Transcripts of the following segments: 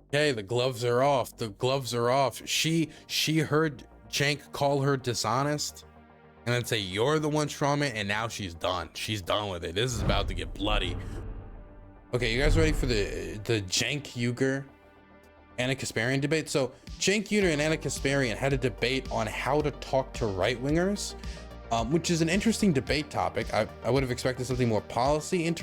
Hey, the gloves are off. The gloves are off. She heard Cenk call her dishonest and then say, you're the one strawman, and now she's done. She's done with it. This is about to get bloody. Okay, you guys ready for the Cenk Uygur Anna Kasparian debate? So Cenk Uygur and Anna Kasparian had a debate on how to talk to right-wingers, which is an interesting debate topic. I would have expected something more policy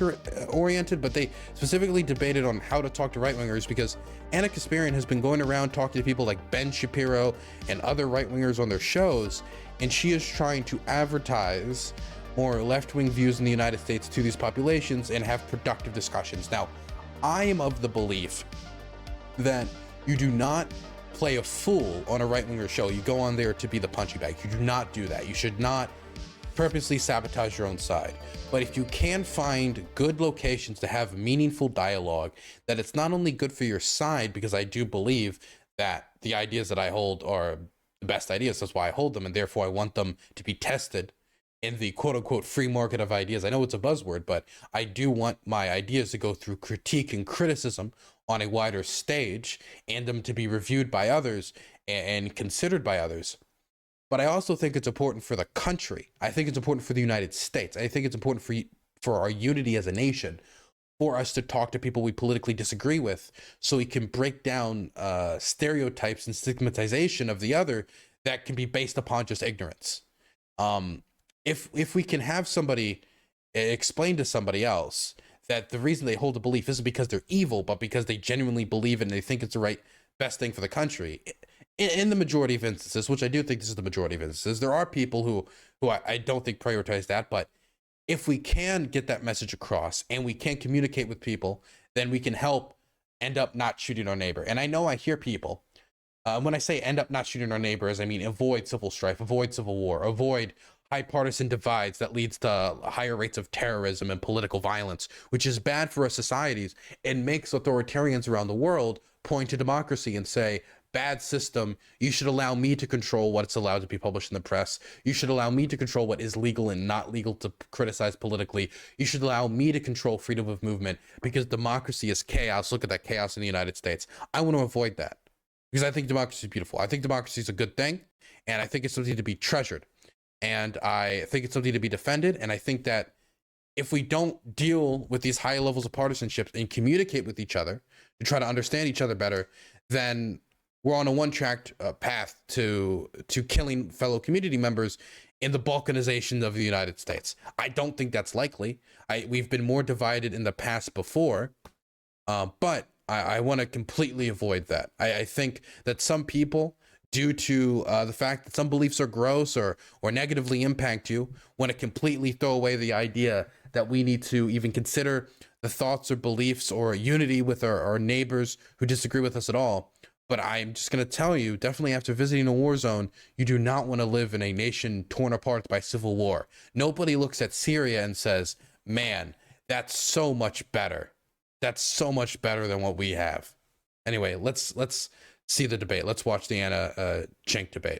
oriented, but they specifically debated on how to talk to right-wingers because Anna Kasparian has been going around talking to people like Ben Shapiro and other right-wingers on their shows, and she is trying to advertise more left-wing views in the United States to these populations and have productive discussions. Now, I am of the belief that you do not play a fool on a right-winger show. You go on there to be the punching bag. You do not do that. You should not purposely sabotage your own side. But if you can find good locations to have meaningful dialogue, that it's not only good for your side, because I do believe that the ideas that I hold are the best ideas. That's why I hold them, and therefore I want them to be tested in the quote-unquote free market of ideas. I know it's a buzzword, but I do want my ideas to go through critique and criticism on a wider stage and them to be reviewed by others and considered by others. But I also think it's important for the country. I think it's important for the United States. I think it's important for our unity as a nation, for us to talk to people we politically disagree with, so we can break down stereotypes and stigmatization of the other that can be based upon just ignorance. If we can have somebody explain to somebody else that the reason they hold a belief isn't because they're evil, but because they genuinely believe it and they think it's the best thing for the country. In the majority of instances, which I do think this is the majority of instances, there are people who I don't think prioritize that, but if we can get that message across and we can communicate with people, then we can help end up not shooting our neighbor. And I know I hear people, when I say end up not shooting our neighbors, I mean avoid civil strife, avoid civil war, avoid high partisan divides that leads to higher rates of terrorism and political violence, which is bad for our societies and makes authoritarians around the world point to democracy and say, bad system, you should allow me to control what's allowed to be published in the press. You should allow me to control what is legal and not legal to criticize politically. You should allow me to control freedom of movement because democracy is chaos. Look at that chaos in the United States. I want to avoid that because I think democracy is beautiful. I think democracy is a good thing, and I think it's something to be treasured. And I think it's something to be defended. And I think that if we don't deal with these high levels of partisanship and communicate with each other to try to understand each other better, then we're on a one-track path to killing fellow community members in the balkanization of the United States. I don't think that's likely. We've been more divided in the past before, but I want to completely avoid that. I think that some people, due to the fact that some beliefs are gross or negatively impact you, want to completely throw away the idea that we need to even consider the thoughts or beliefs or unity with our neighbors who disagree with us at all. But I'm just going to tell you, definitely after visiting a war zone, you do not want to live in a nation torn apart by civil war. Nobody looks at Syria and says, man, that's so much better. That's so much better than what we have. Anyway, let's see the debate. Let's watch the Anna Cenk debate.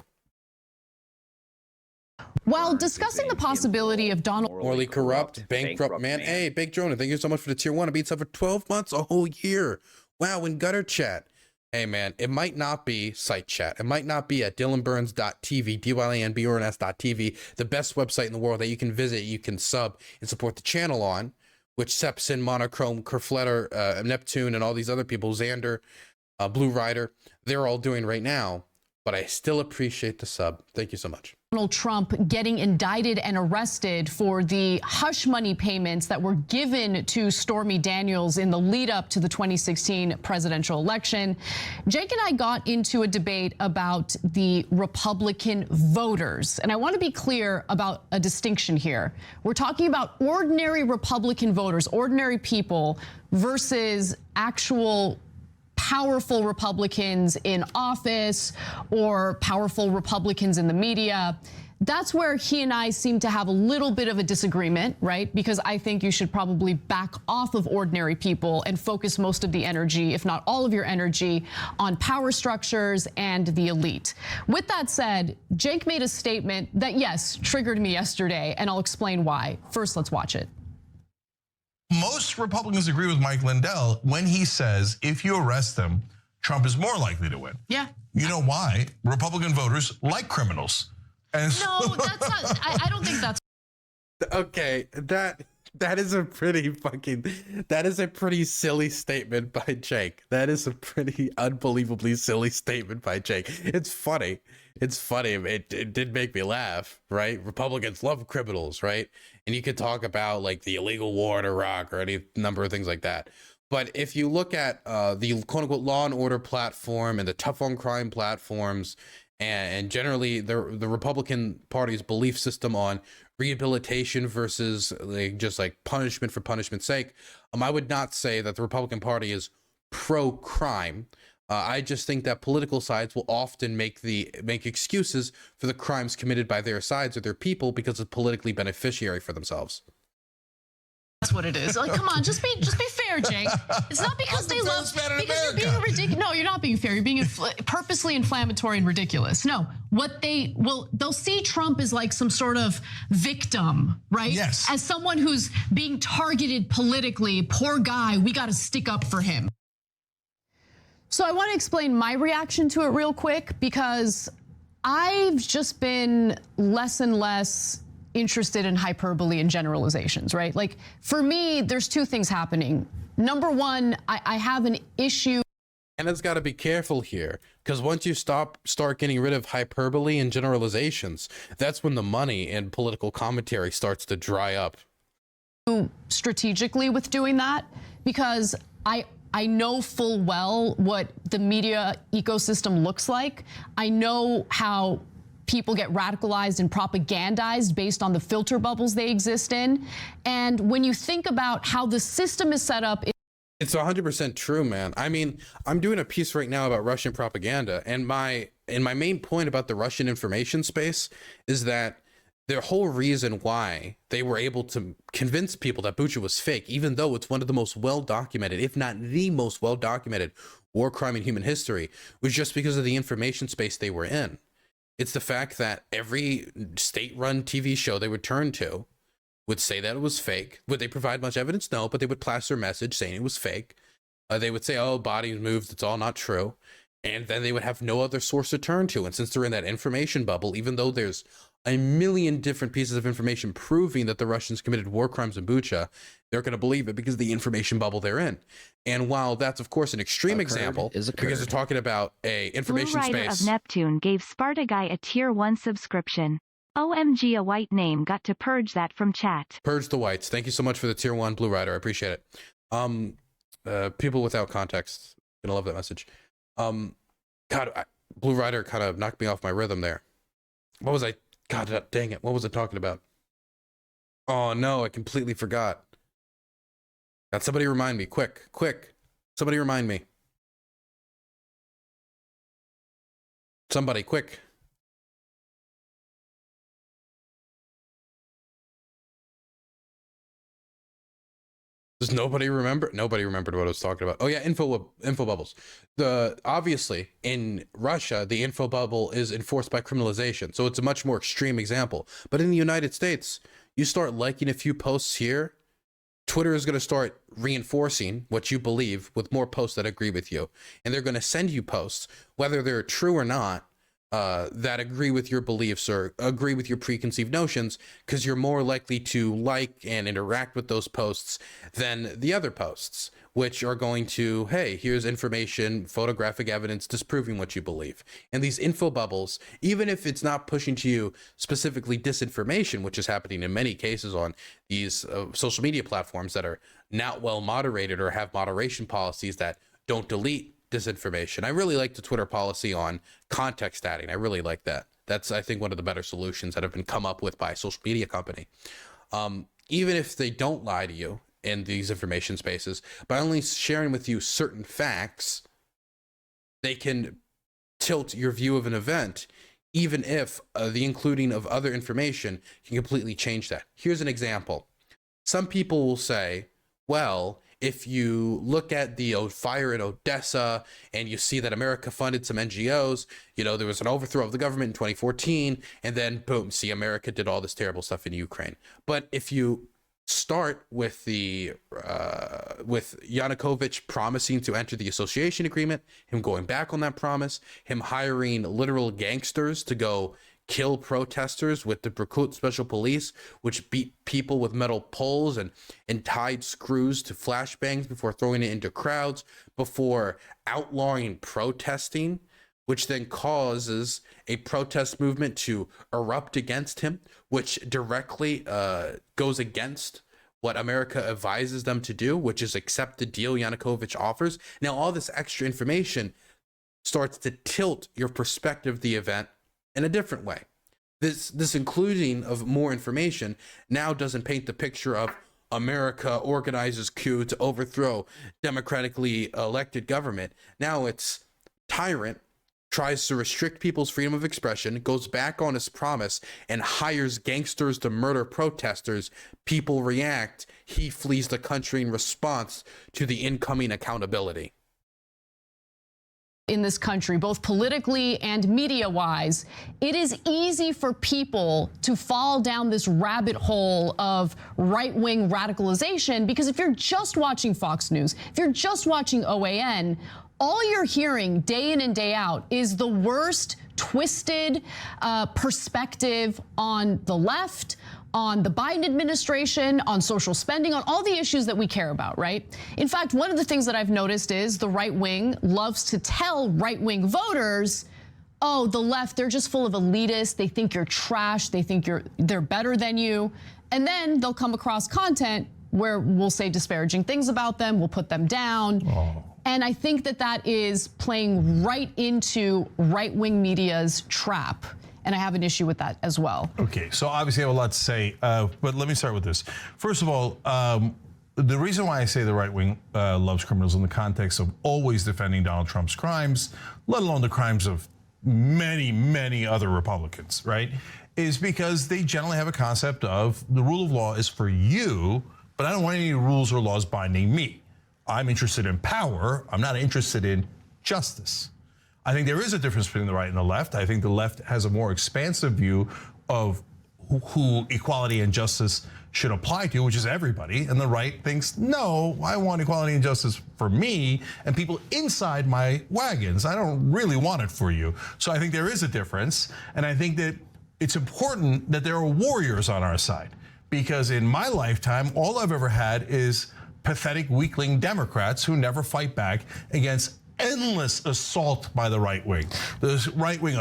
While discussing the possibility of Donald morally corrupt, bankrupt man. Hey, Big Jonah, thank you so much for the tier 1. It beats up for 12 months, a whole year. Wow, in gutter chat. Hey man, it might not be site chat. It might not be at DylanBurns.tv, DylanBurns.tv, the best website in the world that you can visit, you can sub and support the channel on, which Sepsin, Monochrome, Kerfletter, Neptune, and all these other people, Xander, Blue Rider, they're all doing right now. But I still appreciate the sub. Thank you so much. Donald Trump getting indicted and arrested for the hush money payments that were given to Stormy Daniels in the lead up to the 2016 presidential election. Jake and I got into a debate about the Republican voters. And I want to be clear about a distinction here. We're talking about ordinary Republican voters, ordinary people, versus actual powerful Republicans in office or powerful Republicans in the media. That's where he and I seem to have a little bit of a disagreement, right? Because I think you should probably back off of ordinary people and focus most of the energy, if not all of your energy, on power structures and the elite. With that said, Jake made a statement that, yes, triggered me yesterday, and I'll explain why. First, let's watch it. Most Republicans agree with Mike Lindell when he says, if you arrest them, Trump is more likely to win. Yeah. You know why? Republican voters like criminals. And No, that's not. I don't think that's. Okay, that is a pretty silly statement by Jake. That is a pretty unbelievably silly statement by Jake. It's funny. It's funny. It did make me laugh, right? Republicans love criminals, right? And you could talk about like the illegal war in Iraq or any number of things like that. But if you look at the quote unquote law and order platform and the tough on crime platforms, and generally the Republican Party's belief system on rehabilitation versus like just like punishment for punishment's sake, I would not say that the Republican Party is pro-crime. I just think that political sides will often make excuses for the crimes committed by their sides or their people because it's politically beneficiary for themselves. That's what it is. Like, come on, just be fair, Jake. It's not because they love, because you're being ridiculous. No, you're not being fair. You're being purposely inflammatory and ridiculous. No, they'll see Trump as like some sort of victim, right? Yes. As someone who's being targeted politically. Poor guy, we got to stick up for him. So I want to explain my reaction to it real quick because I've just been less and less interested in hyperbole and generalizations, right? Like for me, there's two things happening. Number one, I have an issue. And it's got to be careful here because once you start getting rid of hyperbole and generalizations, that's when the money and political commentary starts to dry up. Strategically with doing that because I know full well what the media ecosystem looks like. I know how people get radicalized and propagandized based on the filter bubbles they exist in. And when you think about how the system is set up, it's 100% true, man. I mean, I'm doing a piece right now about Russian propaganda, and my main point about the Russian information space is that the whole reason why they were able to convince people that Bucha was fake, even though it's one of the most well-documented, if not the most well-documented war crime in human history, was just because of the information space they were in. It's the fact that every state-run TV show they would turn to would say that it was fake. Would they provide much evidence? No, but they would plaster a message saying it was fake. They would say, oh, bodies moved, it's all not true. And then they would have no other source to turn to. And since they're in that information bubble, even though there's a million different pieces of information proving that the Russians committed war crimes in Bucha, they're going to believe it because of the information bubble they're in. And while that's, of course, an extreme example, because they're talking about a information Blue Rider space. of Neptune gave Sparta Guy a tier 1 subscription. OMG, a white name got to purge that from chat. Purge the whites. Thank you so much for the tier 1 Blue Rider. I appreciate it. People without context, gonna love that message. God, Blue Rider kind of knocked me off my rhythm there. What was I? God dang it. What was I talking about? Oh no, I completely forgot. God, somebody remind me. Quick. Somebody remind me. Somebody, quick. Does nobody remember? Nobody remembered what I was talking about. Oh yeah, info bubbles. Obviously in Russia, the info bubble is enforced by criminalization, so it's a much more extreme example. But in the United States, you start liking a few posts here, Twitter is going to start reinforcing what you believe with more posts that agree with you, and they're going to send you posts, whether they're true or not, that agree with your beliefs or agree with your preconceived notions, because you're more likely to like and interact with those posts than the other posts, which are going to, hey, here's information, photographic evidence disproving what you believe. And these info bubbles, even if it's not pushing to you specifically disinformation, which is happening in many cases on these social media platforms that are not well moderated or have moderation policies that don't delete disinformation. I really like the Twitter policy on context adding. I really like that. That's, I think, one of the better solutions that have been come up with by a social media company. Even if they don't lie to you in these information spaces, by only sharing with you certain facts, they can tilt your view of an event, even if the including of other information can completely change that. Here's an example. Some people will say, well, if you look at the fire in Odessa and you see that America funded some NGOs, you know, there was an overthrow of the government in 2014, and then boom, see, America did all this terrible stuff in Ukraine. But if you start with with Yanukovych promising to enter the association agreement, him going back on that promise, him hiring literal gangsters to go kill protesters with the Berkut special police, which beat people with metal poles and tied screws to flashbangs before throwing it into crowds, before outlawing protesting, which then causes a protest movement to erupt against him, which directly goes against what America advises them to do, which is accept the deal Yanukovych offers. Now, all this extra information starts to tilt your perspective of the event in a different way. This including of more information now doesn't paint the picture of America organizes coup to overthrow democratically elected government. Now it's tyrant tries to restrict people's freedom of expression, goes back on his promise, and hires gangsters to murder protesters. People react. He flees the country in response to the incoming accountability. In this country, both politically and media-wise, it is easy for people to fall down this rabbit hole of right-wing radicalization, because if you're just watching Fox News, if you're just watching OAN, all you're hearing day in and day out is the worst twisted perspective on the left, on the Biden administration, on social spending, on all the issues that we care about, right? In fact, one of the things that I've noticed is the right wing loves to tell right-wing voters, oh, the left, they're just full of elitists. They think you're trash. They think they're better than you. And then they'll come across content where we'll say disparaging things about them. We'll put them down. Oh. And I think that is playing right into right-wing media's trap. And I have an issue with that as well. Okay, so obviously I have a lot to say, but let me start with this. First of all, the reason why I say the right wing loves criminals in the context of always defending Donald Trump's crimes, let alone the crimes of many, many other Republicans, right, is because they generally have a concept of the rule of law is for you, but I don't want any rules or laws binding me. I'm interested in power. I'm not interested in justice. I think there is a difference between the right and the left. I think the left has a more expansive view of who equality and justice should apply to, which is everybody. And the right thinks, no, I want equality and justice for me and people inside my wagons. I don't really want it for you. So I think there is a difference. And I think that it's important that there are warriors on our side, because in my lifetime, all I've ever had is pathetic weakling Democrats who never fight back against endless assault by the right wing. The right wing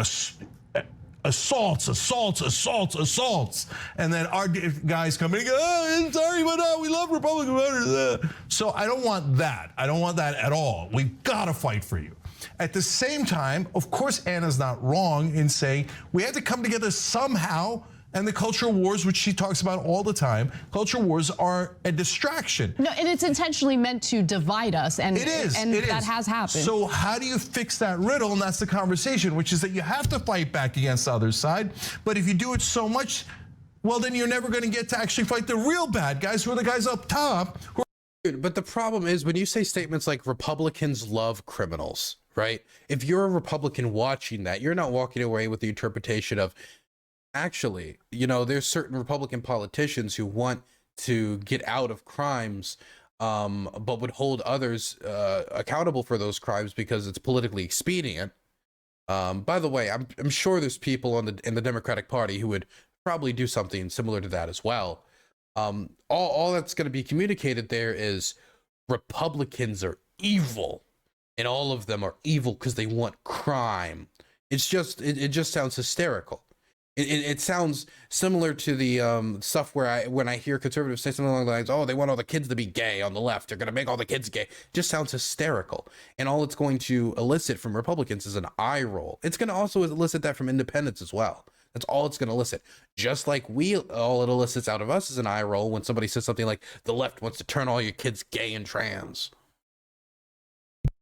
assaults, and then our guys come in and go, oh, sorry, but no, we love Republican voters. So I don't want that. I don't want that at all. We've got to fight for you. At the same time, of course, Anna's not wrong in saying we have to come together somehow. And the culture wars, which she talks about all the time, culture wars are a distraction. No, and it's intentionally meant to divide us, and it is, that has happened. So how do you fix that riddle? And that's the conversation, which is that you have to fight back against the other side. But if you do it so much, well, then you're never going to get to actually fight the real bad guys, who are the guys up top. But the problem is when you say statements like Republicans love criminals, right? If you're a Republican watching that, you're not walking away with the interpretation of, actually, you know, there's certain Republican politicians who want to get out of crimes, but would hold others accountable for those crimes because it's politically expedient. By the way, I'm sure there's people in the Democratic Party who would probably do something similar to that as well. All that's going to be communicated there is Republicans are evil, and all of them are evil because they want crime. It's just it just sounds hysterical. It sounds similar to the stuff where when I hear conservatives say something along the lines, oh, they want all the kids to be gay on the left. They're going to make all the kids gay. It just sounds hysterical. And all it's going to elicit from Republicans is an eye roll. It's going to also elicit that from independents as well. That's all it's going to elicit. Just like all it elicits out of us is an eye roll when somebody says something like the left wants to turn all your kids gay and trans.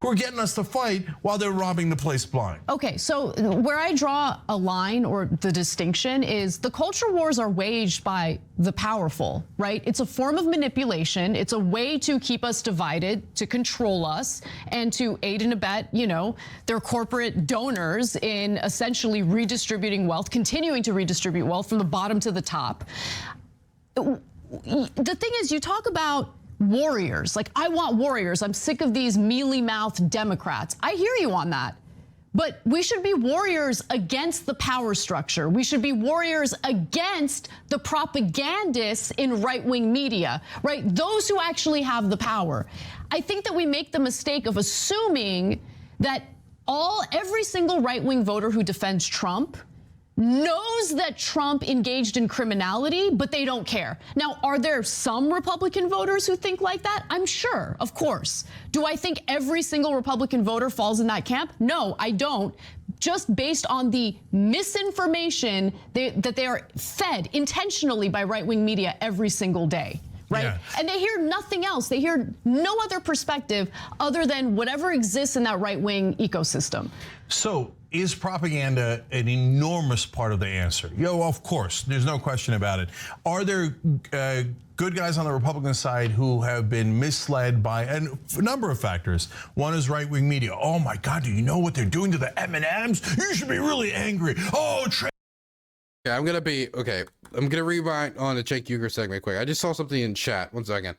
Who are getting us to fight while they're robbing the place blind. Okay, so where I draw a line or the distinction is the culture wars are waged by the powerful, right? It's a form of manipulation. It's a way to keep us divided, to control us, and to aid and abet, you know, their corporate donors in essentially redistributing wealth, continuing to redistribute wealth from the bottom to the top. the thing is, you talk about warriors. Like, I want warriors. I'm sick of these mealy-mouthed Democrats. I hear you on that. But we should be warriors against the power structure. We should be warriors against the propagandists in right-wing media, right? Those who actually have the power. I think that we make the mistake of assuming that every single right-wing voter who defends Trump knows that Trump engaged in criminality, but they don't care. Now, are there some Republican voters who think like that? I'm sure, of course. Do I think every single Republican voter falls in that camp? No, I don't. Just based on the misinformation that they are fed intentionally by right-wing media every single day. Right? Yeah. And they hear nothing else. They hear no other perspective other than whatever exists in that right-wing ecosystem. So is propaganda an enormous part of the answer? Of course, there's no question about it. Are there good guys on the Republican side who have been misled by a number of factors? One is right-wing media. Oh my God, do you know what they're doing to the M&Ms? You should be really angry. Oh, yeah, I'm gonna rewind on the Cenk Uygur segment quick. I just saw something in chat. 1 second.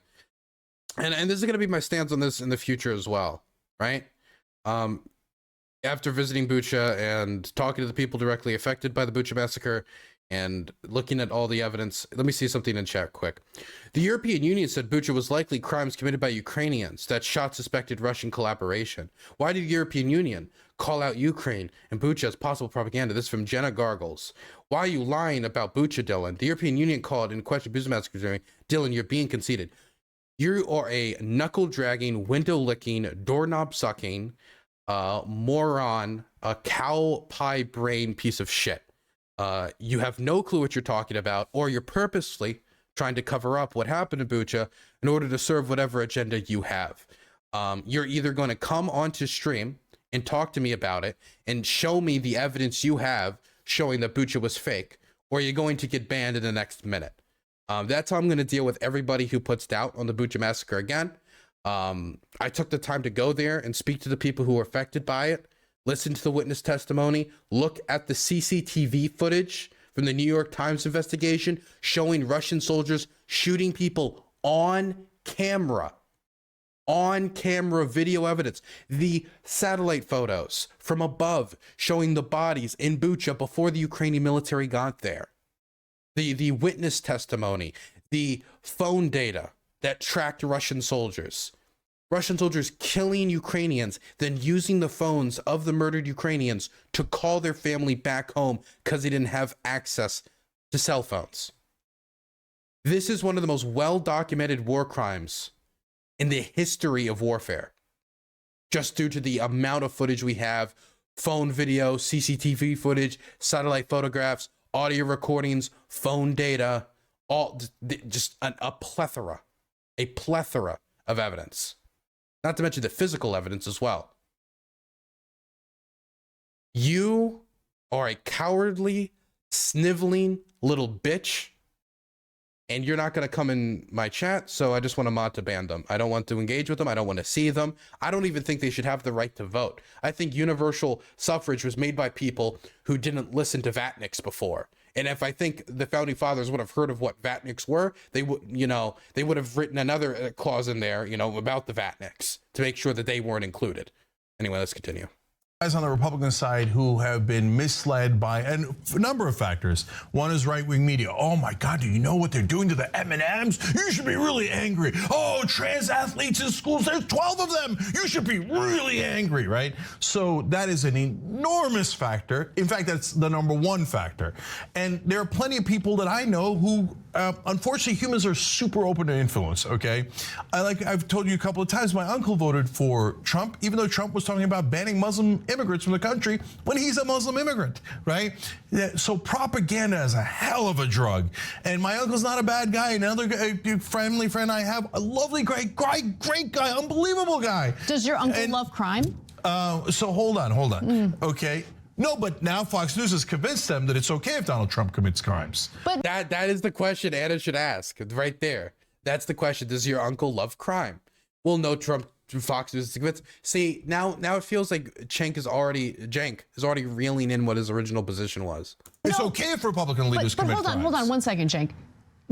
And this is gonna be my stance on this in the future as well, right? After visiting Bucha and talking to the people directly affected by the Bucha massacre and looking at all the evidence, let me see something in chat quick. The European Union said Bucha was likely crimes committed by Ukrainians that shot suspected Russian collaboration. Why did the European Union call out Ukraine and Bucha as possible propaganda? This is from Jenna Gargles. Why are you lying about Bucha, Dylan? The European Union called in question Bucha massacre. Dylan, you're being conceited. You are a knuckle-dragging, window-licking, doorknob-sucking, moron, a cow pie brain piece of shit. You have no clue what you're talking about, or you're purposely trying to cover up what happened in Bucha in order to serve whatever agenda you have. You're either going to come onto stream and talk to me about it and show me the evidence you have showing that Bucha was fake, or you're going to get banned in the next minute. That's how I'm going to deal with everybody who puts doubt on the Bucha massacre again. I took the time to go there and speak to the people who were affected by it, listen to the witness testimony, look at the CCTV footage from the New York Times investigation showing Russian soldiers shooting people on camera video evidence, the satellite photos from above showing the bodies in Bucha before the Ukrainian military got there, the witness testimony, the phone data that tracked Russian soldiers killing Ukrainians, then using the phones of the murdered Ukrainians to call their family back home because they didn't have access to cell phones. This is one of the most well-documented war crimes in the history of warfare, just due to the amount of footage we have, phone video, CCTV footage, satellite photographs, audio recordings, phone data, a plethora of evidence, not to mention the physical evidence as well. You are a cowardly, sniveling little bitch, and you're not going to come in my chat, so I just want to mod to ban them. I don't want to engage with them. I don't want to see them. I don't even think they should have the right to vote. I think universal suffrage was made by people who didn't listen to Vatniks before. And if I think the founding fathers would have heard of what Vatniks were, they would have written another clause in there, about the Vatniks to make sure that they weren't included. Anyway, let's continue. Guys on the Republican side who have been misled by a number of factors. One is right-wing media. Oh my God, do you know what they're doing to the M&Ms? You should be really angry. Oh, trans athletes in schools, there's 12 of them. You should be really angry, right? So that is an enormous factor. In fact, that's the number one factor. And there are plenty of people that I know who, unfortunately, humans are super open to influence, okay? I've told you a couple of times, my uncle voted for Trump, even though Trump was talking about banning Muslim immigrants from the country when he's a Muslim immigrant, right? So propaganda is a hell of a drug. And my uncle's not a bad guy. Another family friend I have, a lovely, great guy, unbelievable guy. Does your uncle love crime? So hold on. Okay. No, but now Fox News has convinced them that it's okay if Donald Trump commits crimes. But that is the question Anna should ask right there. That's the question. Does your uncle love crime? Well, no, Fox News is convinced. See, now it feels like Cenk is already reeling in what his original position was. It's okay if Republican leaders commit crimes. Hold on 1 second, Cenk.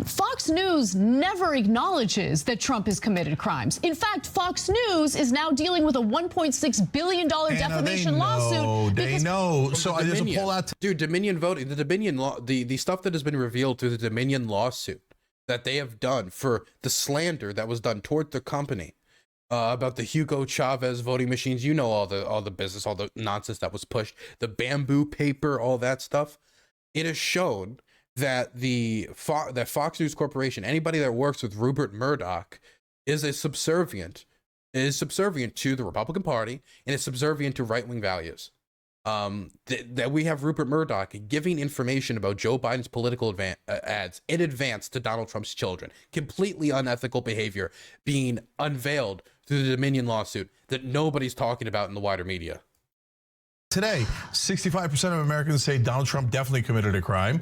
Fox News never acknowledges that Trump has committed crimes. In fact, Fox News is now dealing with a $1.6 billion defamation lawsuit. They know. So there's a poll out. Dude, Dominion voting, the Dominion law, the stuff that has been revealed through the Dominion lawsuit that they have done for the slander that was done toward the company about the Hugo Chavez voting machines. You know all the business, all the nonsense that was pushed, the bamboo paper, all that stuff. It has shown that that Fox News Corporation, anybody that works with Rupert Murdoch, is subservient to the Republican Party and is subservient to right-wing values. That we have Rupert Murdoch giving information about Joe Biden's political ads in advance to Donald Trump's children. Completely unethical behavior being unveiled through the Dominion lawsuit that nobody's talking about in the wider media. Today, 65% of Americans say Donald Trump definitely committed a crime.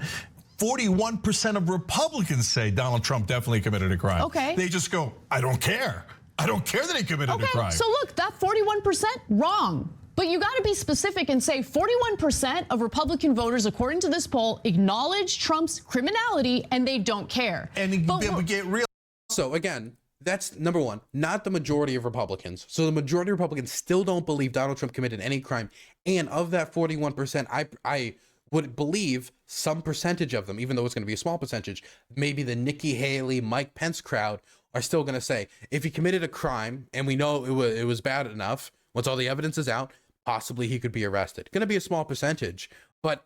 41% of Republicans say Donald Trump definitely committed a crime. Okay. They just go, I don't care. I don't care that he committed a crime. So look, that 41%, wrong. But you got to be specific and say 41% of Republican voters, according to this poll, acknowledge Trump's criminality and they don't care. And we get real. So again, that's number one, not the majority of Republicans. So the majority of Republicans still don't believe Donald Trump committed any crime. And of that 41%, I would believe some percentage of them, even though it's going to be a small percentage, maybe the Nikki Haley, Mike Pence crowd are still going to say, if he committed a crime and we know it was bad enough, once all the evidence is out, possibly he could be arrested. Going to be a small percentage. But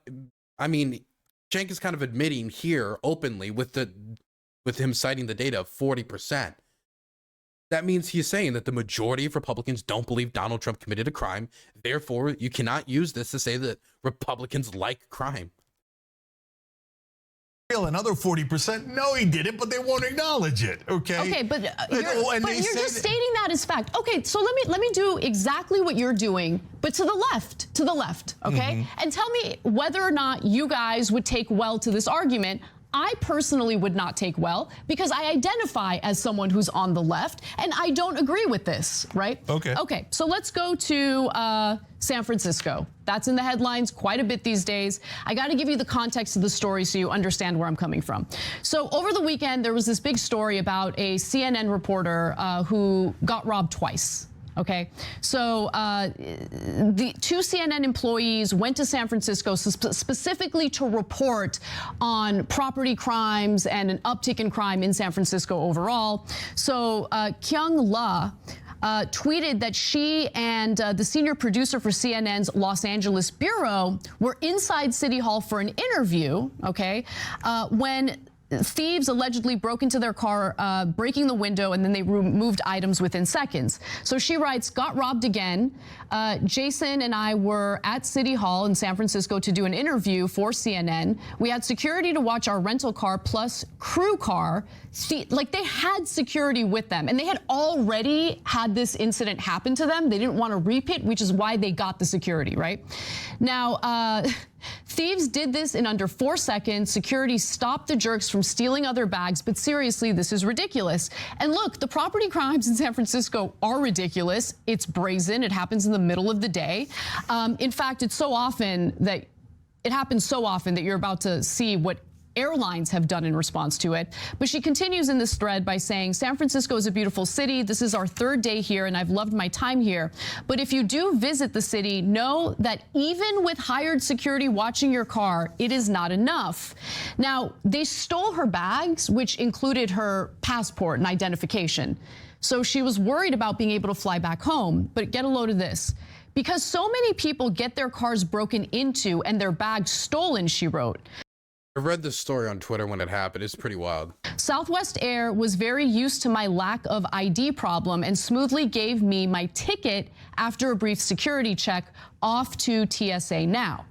I mean, Cenk is kind of admitting here openly with him citing the data of 40%. That means he's saying that the majority of Republicans don't believe Donald Trump committed a crime. Therefore, you cannot use this to say that Republicans like crime. Another 40%, no, he didn't, but they won't acknowledge it. Okay. But you're just stating that as fact. Okay, so let me do exactly what you're doing, but to the left. Okay, and tell me whether or not you guys would take well to this argument. I personally would not take well because I identify as someone who's on the left and I don't agree with this, right? Okay, so let's go to San Francisco. That's in the headlines quite a bit these days. I got to give you the context of the story so you understand where I'm coming from. So over the weekend, there was this big story about a CNN reporter who got robbed twice. Okay, so the two CNN employees went to San Francisco specifically to report on property crimes and an uptick in crime in San Francisco overall. So Kyung La tweeted that she and the senior producer for CNN's Los Angeles bureau were inside City Hall for an interview, okay, when thieves allegedly broke into their car, breaking the window, and then they removed items within seconds. So she writes, got robbed again. Jason and I were at City Hall in San Francisco to do an interview for CNN. We had security to watch our rental car plus crew car. Like they had security with them and they had already had this incident happen to them. They didn't want to repeat, which is why they got the security, right? Now, thieves did this in under 4 seconds. Security stopped the jerks from stealing other bags, but seriously, this is ridiculous. And look, the property crimes in San Francisco are ridiculous. It's brazen. It happens in the middle of the day. In fact, it happens so often that you're about to see what airlines have done in response to it. But she continues in this thread by saying, San Francisco is a beautiful city. This is our 3rd day here, and I've loved my time here. But if you do visit the city, know that even with hired security watching your car, it is not enough. Now, they stole her bags, which included her passport and identification. So she was worried about being able to fly back home. But get a load of this. Because so many people get their cars broken into and their bags stolen, she wrote. I read this story on Twitter when it happened. It's pretty wild. Southwest Air was very used to my lack of ID problem and smoothly gave me my ticket after a brief security check off to TSA now.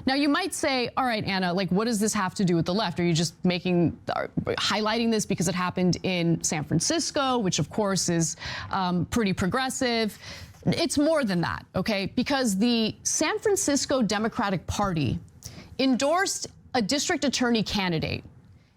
Now, you might say, all right, Anna, like, what does this have to do with the left? Are you just highlighting this because it happened in San Francisco, which, of course, is pretty progressive? It's more than that, okay? Because the San Francisco Democratic Party endorsed a district attorney candidate,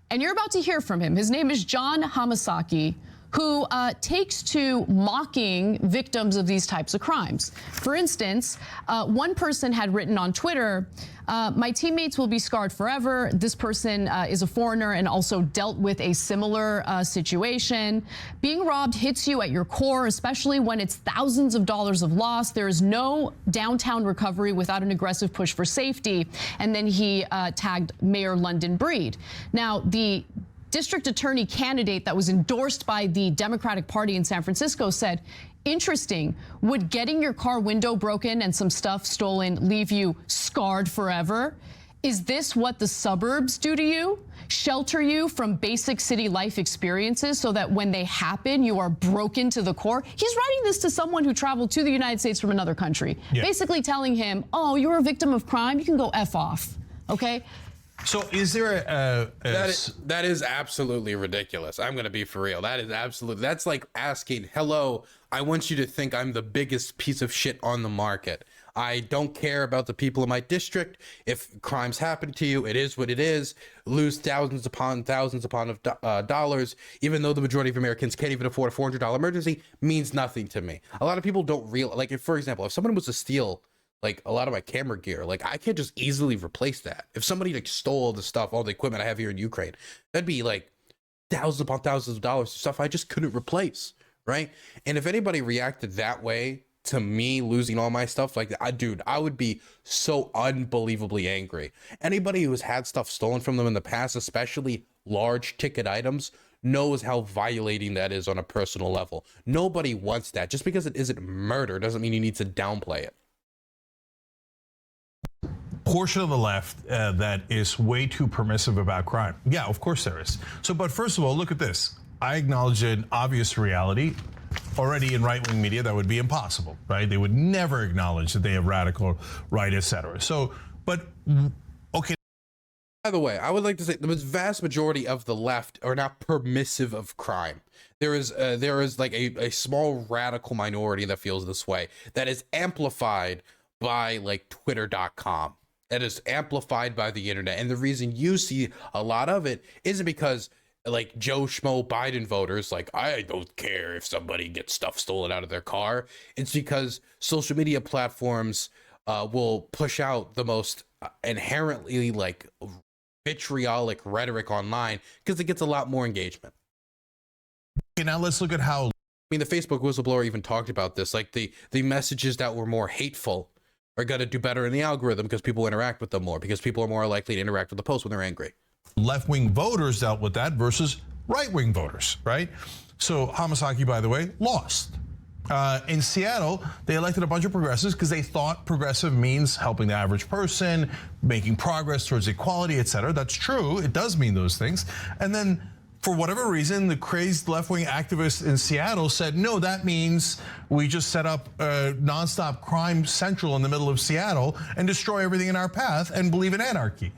and you're about to hear from him. His name is John Hamasaki, who takes to mocking victims of these types of crimes. For instance, one person had written on Twitter, my teammates will be scarred forever. This person is a foreigner and also dealt with a similar situation. Being robbed hits you at your core, especially when it's thousands of dollars of loss. There is no downtown recovery without an aggressive push for safety. And then he tagged Mayor London Breed. Now, the district attorney candidate that was endorsed by the Democratic Party in San Francisco said, interesting, would getting your car window broken and some stuff stolen leave you scarred forever? Is this what the suburbs do to you? Shelter you from basic city life experiences so that when they happen, you are broken to the core? He's writing this to someone who traveled to the United States from another country, basically telling him, oh, you're a victim of crime, you can go F off, okay? So is there that is absolutely ridiculous. I'm going to be for real. That is absolutely, that's like asking, hello, I want you to think I'm the biggest piece of shit on the market. I don't care about the people in my district. If crimes happen to you, it is what it is. Lose thousands upon dollars, even though the majority of Americans can't even afford a $400 emergency, means nothing to me. A lot of people don't realize, like, if, for example, if someone was to steal like a lot of my camera gear, like I can't just easily replace that. If somebody like stole all the stuff, all the equipment I have here in Ukraine, that'd be like thousands upon thousands of dollars of stuff I just couldn't replace, right? And if anybody reacted that way to me losing all my stuff like that, dude, I would be so unbelievably angry. Anybody who's had stuff stolen from them in the past, especially large ticket items, knows how violating that is on a personal level. Nobody wants that. Just because it isn't murder doesn't mean you need to downplay it. Portion of the left that is way too permissive about crime? Yeah, of course there is. So, but first of all, look at this. I acknowledge an obvious reality. Already in right-wing media, that would be impossible, right? They would never acknowledge that they have radical right, etc. So, but okay. By the way, I would like to say the vast majority of the left are not permissive of crime. There is like a small radical minority that feels this way, that is amplified by like Twitter.com. That is amplified by the internet. And the reason you see a lot of it isn't because like Joe Schmo Biden voters, like, I don't care if somebody gets stuff stolen out of their car. It's because social media platforms will push out the most inherently like vitriolic rhetoric online because it gets a lot more engagement. Okay, now let's look at how. I mean, the Facebook whistleblower even talked about this, like the messages that were more hateful are going to do better in the algorithm because people interact with them more, because people are more likely to interact with the post when they're angry. Left-wing voters dealt with that versus right-wing voters, right? So Hamasaki, by the way, lost. In Seattle, they elected a bunch of progressives because they thought progressive means helping the average person, making progress towards equality, etc. That's true. It does mean those things. And then for whatever reason, the crazed left-wing activists in Seattle said, no, that means we just set up a nonstop crime central in the middle of Seattle and destroy everything in our path and believe in anarchy.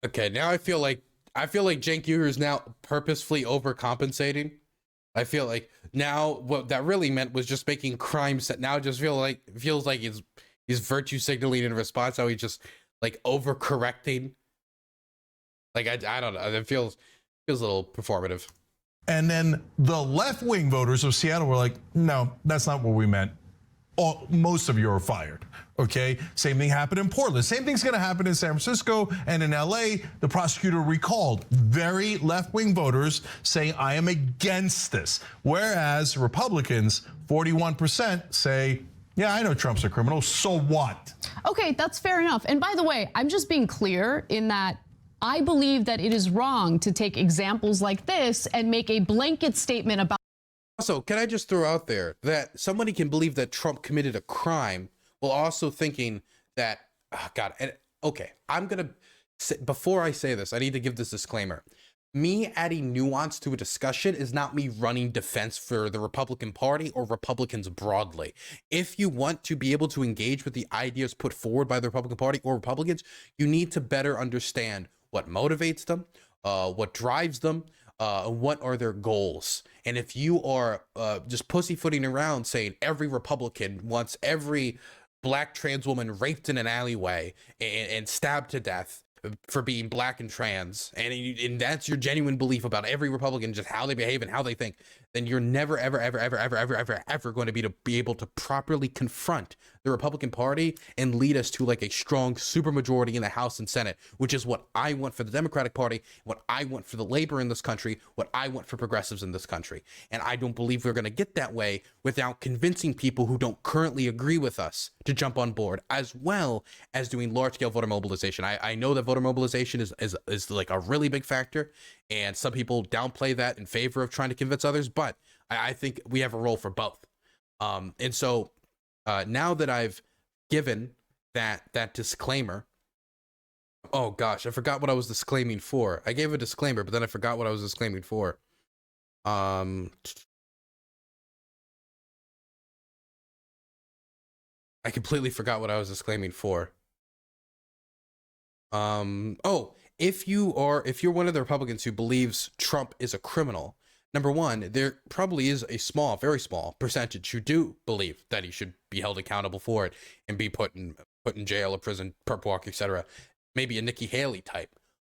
Okay, now I feel like Cenk Uygur is now purposefully overcompensating. I feel like now what that really meant was just making crime set. Now it just feels like he's virtue signaling in response. How he's just like overcorrecting. Like I don't know. It feels a little performative. And then the left-wing voters of Seattle were like, no, that's not what we meant. Most of you are fired, okay? Same thing happened in Portland. Same thing's gonna happen in San Francisco and in LA. The prosecutor recalled very left-wing voters saying, I am against this. Whereas Republicans, 41% say, yeah, I know Trump's a criminal, so what? Okay, that's fair enough. And by the way, I'm just being clear in that I believe that it is wrong to take examples like this and make a blanket statement about. Also, can I just throw out there that somebody can believe that Trump committed a crime while also thinking that, oh God, and okay, I'm gonna say, before I say this, I need to give this disclaimer. Me adding nuance to a discussion is not me running defense for the Republican Party or Republicans broadly. If you want to be able to engage with the ideas put forward by the Republican Party or Republicans, you need to better understand what motivates them, what drives them, what are their goals. And if you are just pussyfooting around saying every Republican wants every black trans woman raped in an alleyway and stabbed to death, for being black and trans, and that's your genuine belief about every Republican, just how they behave and how they think, then you're never, ever, ever, ever, ever, ever, ever, ever going to be able to properly confront the Republican Party and lead us to like a strong supermajority in the House and Senate, which is what I want for the Democratic Party, what I want for the labor in this country, what I want for progressives in this country. And I don't believe we're going to get that way without convincing people who don't currently agree with us to jump on board, as well as doing large-scale voter mobilization. I know that voter mobilization is like a really big factor, and some people downplay that in favor of trying to convince others, but I think we have a role for both. And so now that I've given that disclaimer, oh gosh, I forgot what I was disclaiming for. I gave a disclaimer, but then I forgot what I was disclaiming for. I completely forgot what I was disclaiming for. Oh, if you're one of the Republicans who believes Trump is a criminal, number one, there probably is a small, very small percentage who do believe that he should be held accountable for it and be put in jail or prison, perp walk, etc. Maybe a Nikki Haley type.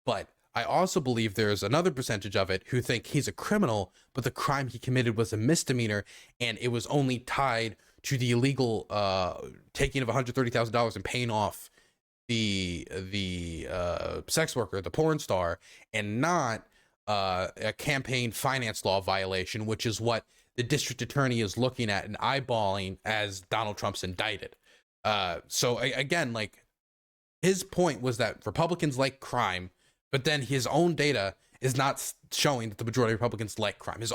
But I also believe there's another percentage of it who think he's a criminal, but the crime he committed was a misdemeanor, and it was only tied to the illegal taking of $130,000 and paying off the sex worker, the porn star, and not a campaign finance law violation, which is what the district attorney is looking at and eyeballing as Donald Trump's indicted. So again, like, his point was that Republicans like crime, but then his own data is not showing that the majority of Republicans like crime. His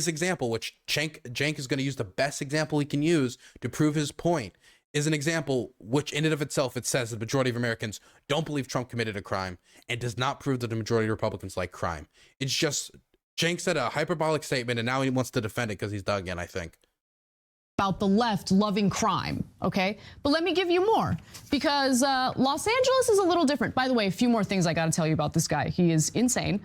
example, which Cenk is going to use the best example he can use to prove his point, is an example which in and of itself, it says the majority of Americans don't believe Trump committed a crime and does not prove that the majority of Republicans like crime. It's just, Cenk said a hyperbolic statement and now he wants to defend it because he's dug in, I think. About the left loving crime, okay? But let me give you more, because Los Angeles is a little different. By the way, a few more things I got to tell you about this guy. He is insane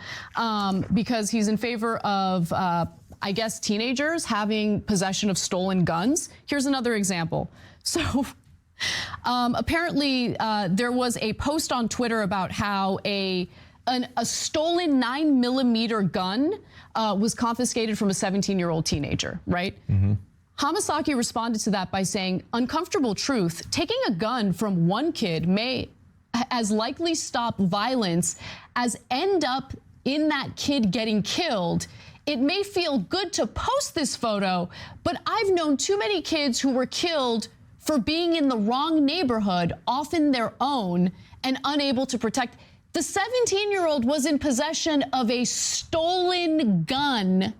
because he's in favor of, I guess, teenagers having possession of stolen guns. Here's another example. So apparently there was a post on Twitter about how a stolen 9mm gun was confiscated from a 17-year-old teenager, right? Mm-hmm. Hamasaki responded to that by saying, uncomfortable truth, taking a gun from one kid may as likely stop violence as end up in that kid getting killed. It may feel good to post this photo, but I've known too many kids who were killed for being in the wrong neighborhood, often their own, and unable to protect. The 17-year-old was in possession of a stolen gun.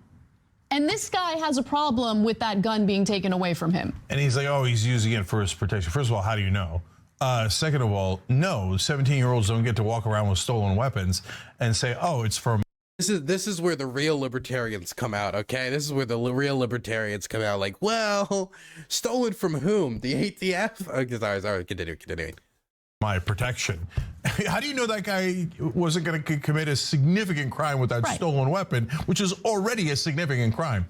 And this guy has a problem with that gun being taken away from him. And he's like, oh, he's using it for his protection. First of all, how do you know? Second of all, no, 17-year-olds don't get to walk around with stolen weapons and say, oh, it's from. This is where the real libertarians come out, okay? This is where the real libertarians come out. Like, well, stolen from whom? The ATF? Okay, sorry, continuing. My protection. How do you know that guy wasn't going to commit a significant crime with that stolen weapon, which is already a significant crime?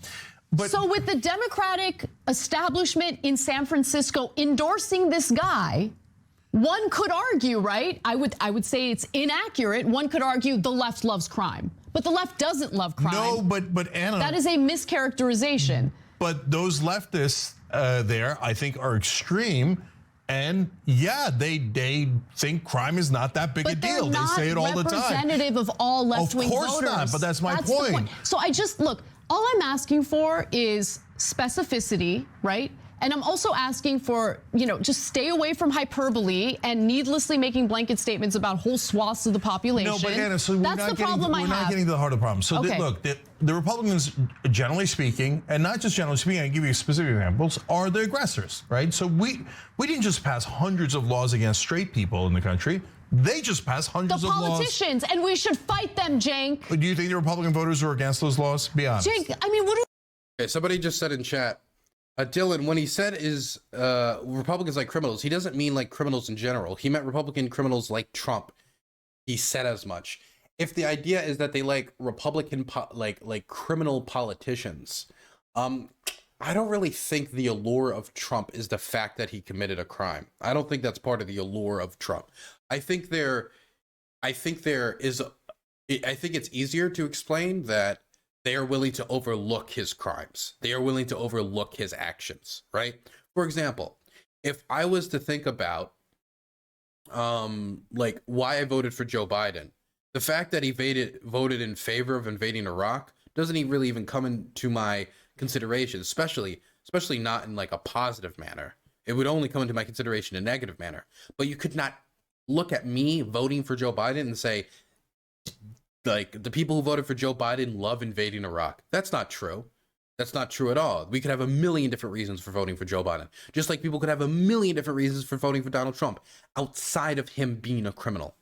But so with the Democratic establishment in San Francisco endorsing this guy, one could argue, right? I would say it's inaccurate. One could argue the left loves crime, but the left doesn't love crime. No, but Anna, that is a mischaracterization. But those leftists there, I think, are extreme. And yeah, they think crime is not that big a deal. They say it all the time. Representative of all left-wing voters. Of course not, but that's my point. So look, all I'm asking for is specificity, right? And I'm also asking for, just stay away from hyperbole and needlessly making blanket statements about whole swaths of the population. No, but Anna, so we're not getting to the heart of the problem. So look, the Republicans, generally speaking, and not just generally speaking, I can give you specific examples, are the aggressors, right? So we didn't just pass hundreds of laws against straight people in the country. They just passed hundreds of laws. The politicians, and we should fight them, Cenk. Do you think the Republican voters are against those laws? Be honest. Cenk, Okay, somebody just said in chat, Dylan, when he said Republicans like criminals, he doesn't mean like criminals in general. He meant Republican criminals like Trump. He said as much. If the idea is that they like Republican like criminal politicians, I don't really think the allure of Trump is the fact that he committed a crime. I don't think that's part of the allure of Trump. I think they're I think I think it's easier to explain that they are willing to overlook his crimes. They are willing to overlook his actions, right? For example, if I was to think about like why I voted for Joe Biden, the fact that he voted in favor of invading Iraq doesn't really even come into my consideration, especially not in like a positive manner. It would only come into my consideration in a negative manner. But you could not look at me voting for Joe Biden and say, like, the people who voted for Joe Biden love invading Iraq. That's not true. That's not true at all. We could have a million different reasons for voting for Joe Biden, just like people could have a million different reasons for voting for Donald Trump outside of him being a criminal.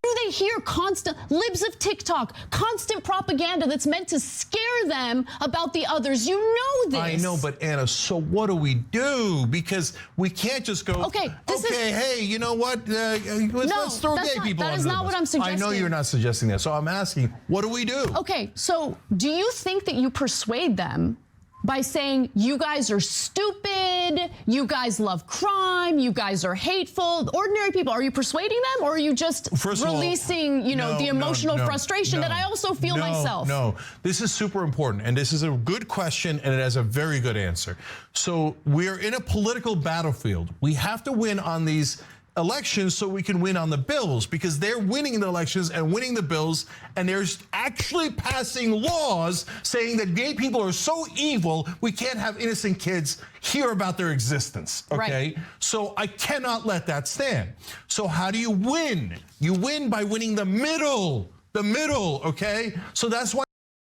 Do they hear constant libs of TikTok, constant propaganda that's meant to scare them about the others? You know this. I know, but Anna, so what do we do? Because we can't just go, okay, hey, you know what? Let's throw gay people under the bus. That is not what I'm suggesting. I know you're not suggesting that. So I'm asking, what do we do? Okay, so do you think that you persuade them by saying you guys are stupid, you guys love crime, you guys are hateful, ordinary people? Are you persuading them, or are you just releasing, the emotional frustration that I also feel myself? No, this is super important, and this is a good question, and it has a very good answer. So we're in a political battlefield. We have to win on these elections so we can win on the bills, because they're winning the elections and winning the bills, and they're actually passing laws saying that gay people are so evil we can't have innocent kids hear about their existence. Okay, so I cannot let that stand. So how do you win? You win by winning the middle. Okay, so that's why.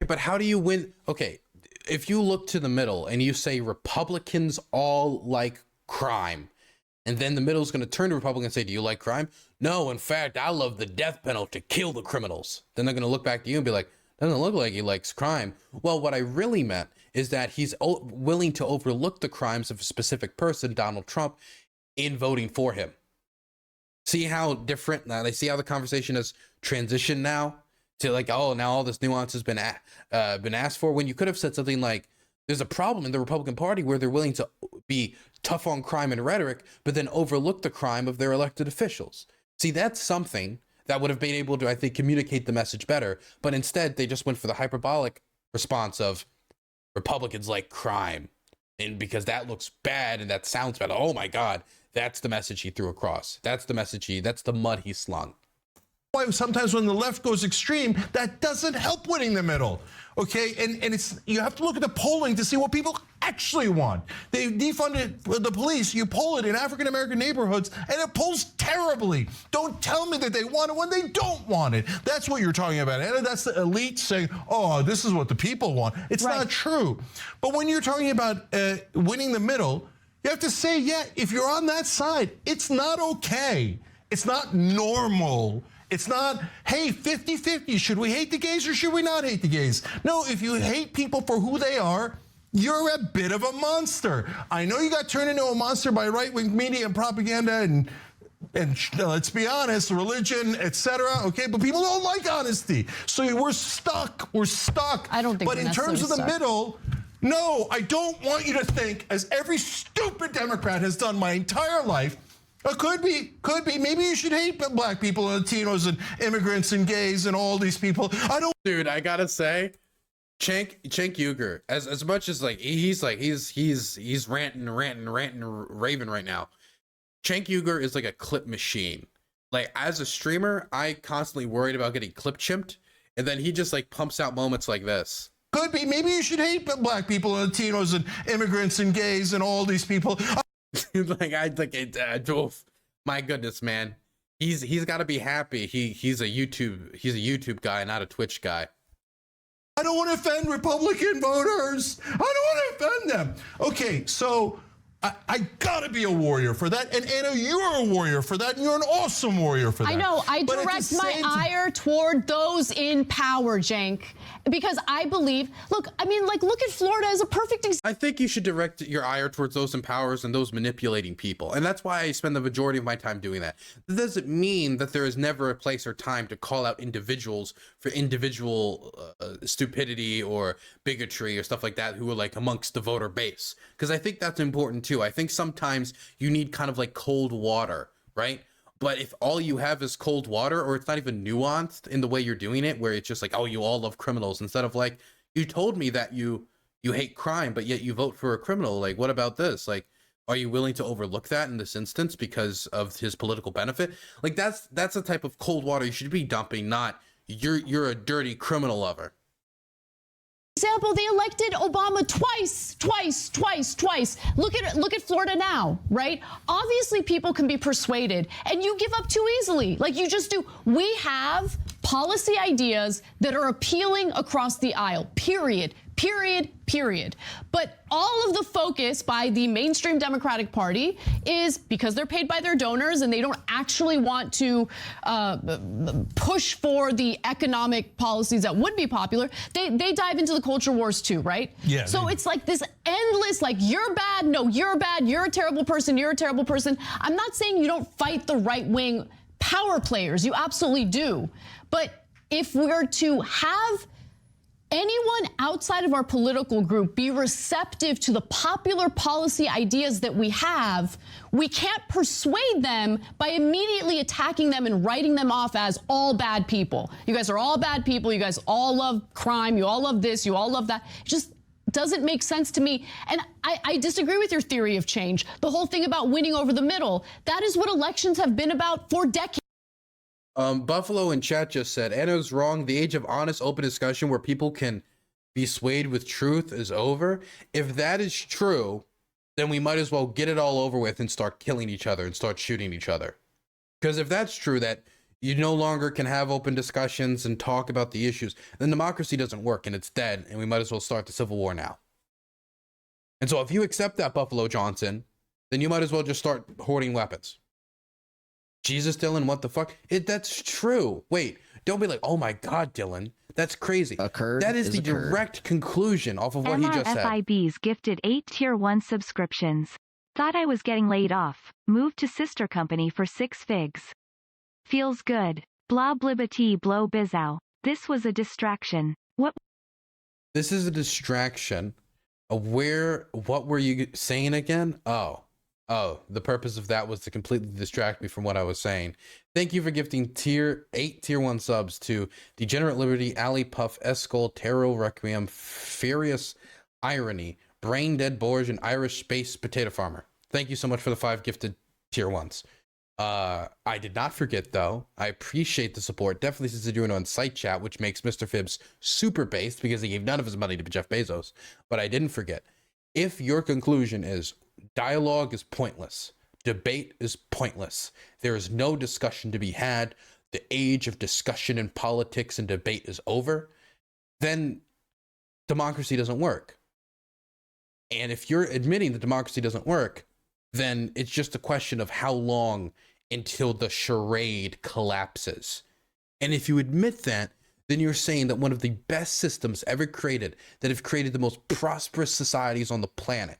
But how do you win? Okay, if you look to the middle and you say Republicans all like crime, and then the middle is going to turn to Republicans and say, do you like crime? No, in fact, I love the death penalty to kill the criminals. Then they're going to look back to you and be like, doesn't look like he likes crime. Well, what I really meant is that he's willing to overlook the crimes of a specific person, Donald Trump, in voting for him. See how different, now they see how the conversation has transitioned now to like, oh, now all this nuance has been asked for, when you could have said something like, there's a problem in the Republican Party where they're willing to be tough on crime and rhetoric, but then overlook the crime of their elected officials. See, that's something that would have been able to, I think, communicate the message better. But instead, they just went for the hyperbolic response of Republicans like crime. And because that looks bad and that sounds bad. Oh, my God, that's the message he threw across. That's the mud he slung. Why sometimes when the left goes extreme, that doesn't help winning the middle. Okay, and it's, you have to look at the polling to see what people actually want. They defunded the police. You poll it in African-American neighborhoods, and it polls terribly. Don't tell me that they want it when they don't want it. That's what you're talking about, and that's the elite saying, oh, this is what the people want. It's not true. But when you're talking about winning the middle, you have to say, yeah, if you're on that side, it's not okay. It's not normal. It's not, hey, 50-50, should we hate the gays or should we not hate the gays? No, if you hate people for who they are, you're a bit of a monster. I know you got turned into a monster by right-wing media and propaganda and let's be honest, religion, etc. Okay, but people don't like honesty. So we're stuck. I don't think. But in terms of the middle, no, I don't want you to think, as every stupid Democrat has done my entire life, could be. Maybe you should hate black people and Latinos and immigrants and gays and all these people. Dude, I gotta say, Cenk Uygur, as much as like he's ranting, raving right now. Cenk Uygur is like a clip machine. Like, as a streamer, I constantly worried about getting clip chimped, and then he just like pumps out moments like this. Could be. Maybe you should hate black people and Latinos and immigrants and gays and all these people. My goodness, man, he's got to be happy. He's a YouTube guy, not a Twitch guy. I don't want to offend Republican voters. I don't want to offend them. Okay, so I gotta be a warrior for that, and Anna, you're a warrior for that, and you're an awesome warrior for that. I know. I direct my ire toward those in power, Cenk, because I believe. Look at Florida as a perfect example. I think you should direct your ire towards those in power and those manipulating people, and that's why I spend the majority of my time doing that. That doesn't mean that there is never a place or time to call out individuals for individual stupidity or bigotry or stuff like that who are like amongst the voter base, because I think that's important too. I think sometimes you need kind of like cold water, right? But if all you have is cold water, or it's not even nuanced in the way you're doing it, where it's just like, oh, you all love criminals, instead of like, you told me that you hate crime, but yet you vote for a criminal. Like, what about this? Like, are you willing to overlook that in this instance because of his political benefit? Like, that's the type of cold water you should be dumping, not you're a dirty criminal lover. Example, they elected Obama twice. Look at Florida now, right? Obviously, people can be persuaded, and you give up too easily. Like you just do. We have policy ideas that are appealing across the aisle. Period. But all of the focus by the mainstream Democratic Party is because they're paid by their donors and they don't actually want to push for the economic policies that would be popular. They dive into the culture wars too, right? Yeah. So it's like this endless, like, you're bad, no, you're bad, you're a terrible person, you're a terrible person. I'm not saying you don't fight the right-wing power players. You absolutely do. But if we're to have anyone outside of our political group be receptive to the popular policy ideas that we have, we can't persuade them by immediately attacking them and writing them off as all bad people. You guys are all bad people. You guys all love crime. You all love this. You all love that. It just doesn't make sense to me. And I disagree with your theory of change. The whole thing about winning over the middle, that is what elections have been about for decades. Buffalo in chat just said, Anna's wrong. The age of honest, open discussion where people can be swayed with truth is over. If that is true, then we might as well get it all over with and start killing each other and start shooting each other. Because if that's true, that you no longer can have open discussions and talk about the issues, then democracy doesn't work and it's dead, and we might as well start the Civil War now. And so if you accept that, Buffalo Johnson, then you might as well just start hoarding weapons. Jesus, Dylan, what the fuck? That's true. Wait, don't be like, oh my God, Dylan, that's crazy. That is the direct conclusion off of what he just said. MRFIBs gifted 8 Tier 1 subscriptions. Thought I was getting laid off. Moved to sister company for 6 figs. Feels good. Blah blibbity blow bizow. This was a distraction. What? This is a distraction. What were you saying again? Oh, the purpose of that was to completely distract me from what I was saying. Thank you for gifting 8 tier 1 subs to Degenerate Liberty, Ali Puff, Escol, Tarot Requiem, Furious Irony, Brain Dead Borge, and Irish Space Potato Farmer. Thank you so much for the 5 gifted tier 1s. I did not forget, though. I appreciate the support. Definitely since they're doing it on site chat, which makes Mr. Phibbs super based because he gave none of his money to Jeff Bezos. But I didn't forget. If your conclusion is dialogue is pointless, debate is pointless, there is no discussion to be had, the age of discussion in politics and debate is over, then democracy doesn't work. And if you're admitting that democracy doesn't work, then it's just a question of how long until the charade collapses. And if you admit that, then you're saying that one of the best systems ever created, that have created the most prosperous societies on the planet,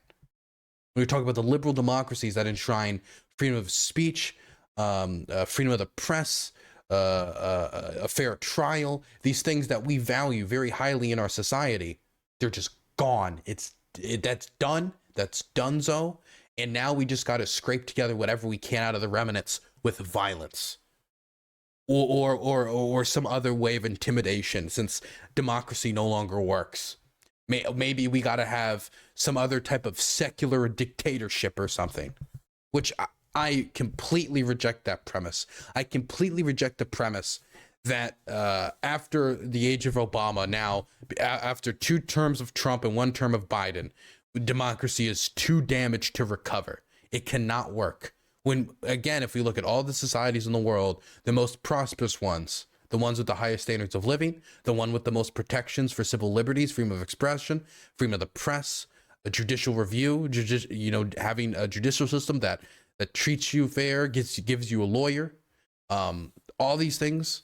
when we talk about the liberal democracies that enshrine freedom of speech, freedom of the press, a fair trial, these things that we value very highly in our society, they're just gone. That's done. That's donezo. And now we just got to scrape together whatever we can out of the remnants with violence. Or some other way of intimidation, since democracy no longer works. Maybe we got to have some other type of secular dictatorship or something, which I completely reject that premise. I completely reject the premise that after the age of Obama, now after 2 terms of Trump and 1 term of Biden, democracy is too damaged to recover. It cannot work. When, again, if we look at all the societies in the world, the most prosperous ones, the ones with the highest standards of living, the one with the most protections for civil liberties, freedom of expression, freedom of the press, a judicial review, having a judicial system that treats you fair, gives you a lawyer, all these things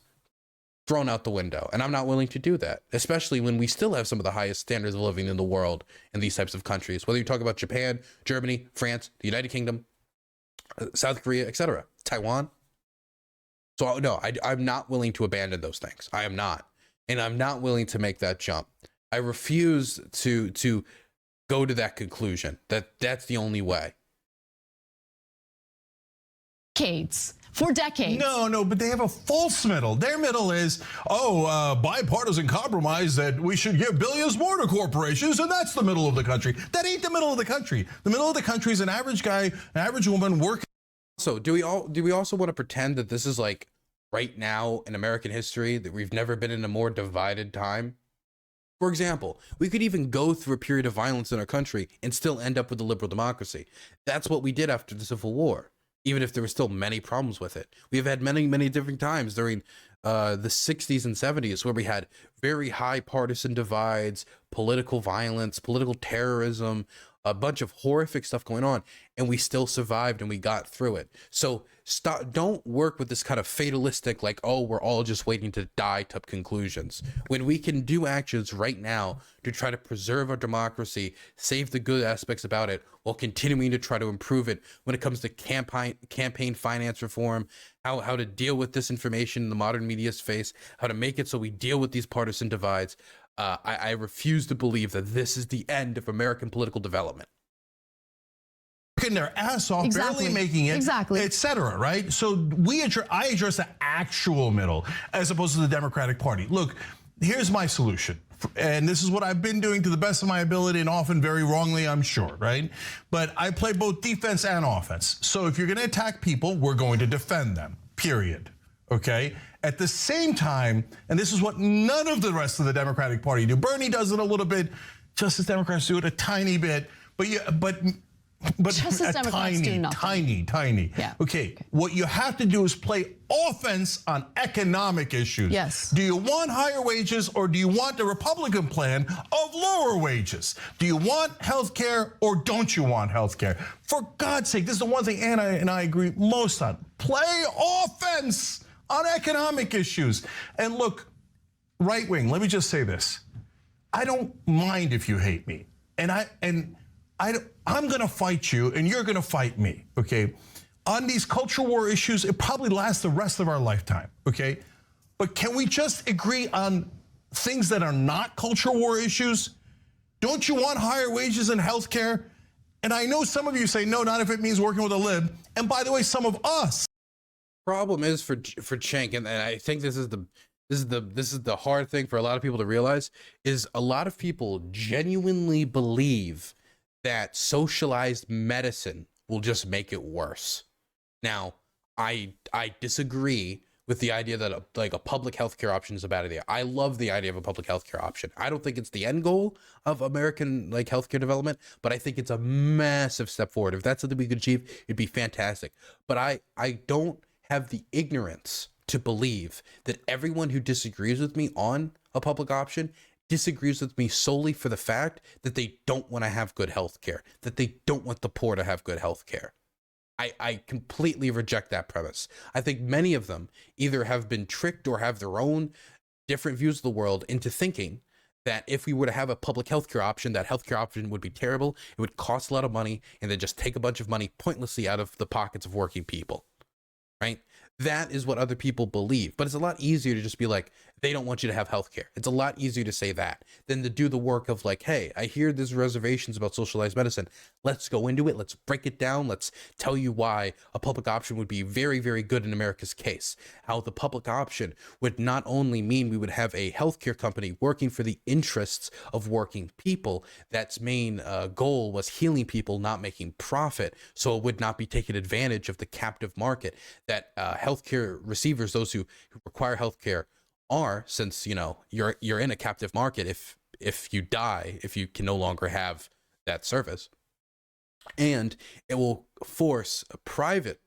thrown out the window. And I'm not willing to do that, especially when we still have some of the highest standards of living in the world in these types of countries, whether you talk about Japan, Germany, France, the United Kingdom, South Korea, etc., Taiwan. So no, I'm not willing to abandon those things. I am not. And I'm not willing to make that jump. I refuse to go to that conclusion. That's the only way. Decades for decades. No, but they have a false middle. Their middle is, bipartisan compromise that we should give billions more to corporations, and that's the middle of the country. That ain't the middle of the country. The middle of the country is an average guy, an average woman working. So do we also want to pretend that this is like right now in American history, that we've never been in a more divided time? For example, we could even go through a period of violence in our country and still end up with a liberal democracy. That's what we did after the Civil War, even if there were still many problems with it. We have had many, many different times during the 60s and 70s where we had very high partisan divides, political violence, political terrorism, a bunch of horrific stuff going on, and we still survived and we got through it. So don't work with this kind of fatalistic, like, oh, we're all just waiting to die type conclusions, when we can do actions right now to try to preserve our democracy, save the good aspects about it, while continuing to try to improve it when it comes to campaign finance reform, how to deal with disinformation in the modern media space, how to make it so we deal with these partisan divides. I refuse to believe that this is the end of American political development. Working their ass off, barely making it, etc. Right? So I address the actual middle as opposed to the Democratic Party. Look, here's my solution, and this is what I've been doing to the best of my ability, and often very wrongly, I'm sure, right? But I play both defense and offense. So if you're going to attack people, we're going to defend them. Period. Okay. At the same time, and this is what none of the rest of the Democratic Party do. Bernie does it a little bit. Justice Democrats do it a tiny bit, but Justice Democrats do nothing. Tiny. Yeah. Okay. What you have to do is play offense on economic issues. Yes. Do you want higher wages, or do you want the Republican plan of lower wages? Do you want health care, or don't you want health care? For God's sake, this is the one thing Anna and I agree most on. Play offense on economic issues. And look, right wing, let me just say this. I don't mind if you hate me. I'm going to fight you, and you're going to fight me, okay? On these culture war issues, it probably lasts the rest of our lifetime, okay? But can we just agree on things that are not culture war issues? Don't you want higher wages and health care? And I know some of you say, no, not if it means working with a lib. And by the way, some of us. Problem is for Cenk, and I think this is the hard thing for a lot of people to realize, is a lot of people genuinely believe that socialized medicine will just make it worse. Now, I disagree with the idea that a public healthcare option is a bad idea. I love the idea of a public healthcare option. I don't think it's the end goal of American healthcare development, but I think it's a massive step forward. If that's something we could achieve, it'd be fantastic. But I don't have the ignorance to believe that everyone who disagrees with me on a public option disagrees with me solely for the fact that they don't want to have good health care, that they don't want the poor to have good health care. I completely reject that premise. I think many of them either have been tricked or have their own different views of the world into thinking that if we were to have a public healthcare option, that healthcare option would be terrible, it would cost a lot of money, and then just take a bunch of money pointlessly out of the pockets of working people, right? That is what other people believe. But it's a lot easier to just be like, they don't want you to have healthcare. It's a lot easier to say that than to do the work of like, hey, I hear there's reservations about socialized medicine. Let's go into it. Let's break it down. Let's tell you why a public option would be very, very good in America's case. How the public option would not only mean we would have a healthcare company working for the interests of working people, that's main goal was healing people, not making profit. So it would not be taking advantage of the captive market that healthcare receivers, those who require healthcare, are, since you're in a captive market if you die, if you can no longer have that service. And it will force private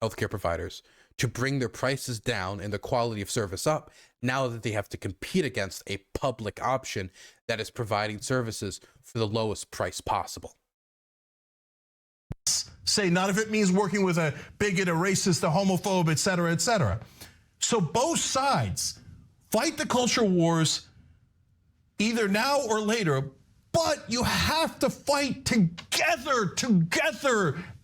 healthcare providers to bring their prices down and the quality of service up now that they have to compete against a public option that is providing services for the lowest price possible. Say, not if it means working with a bigot, a racist, a homophobe, et cetera, et cetera. So both sides fight the culture wars either now or later, but you have to fight together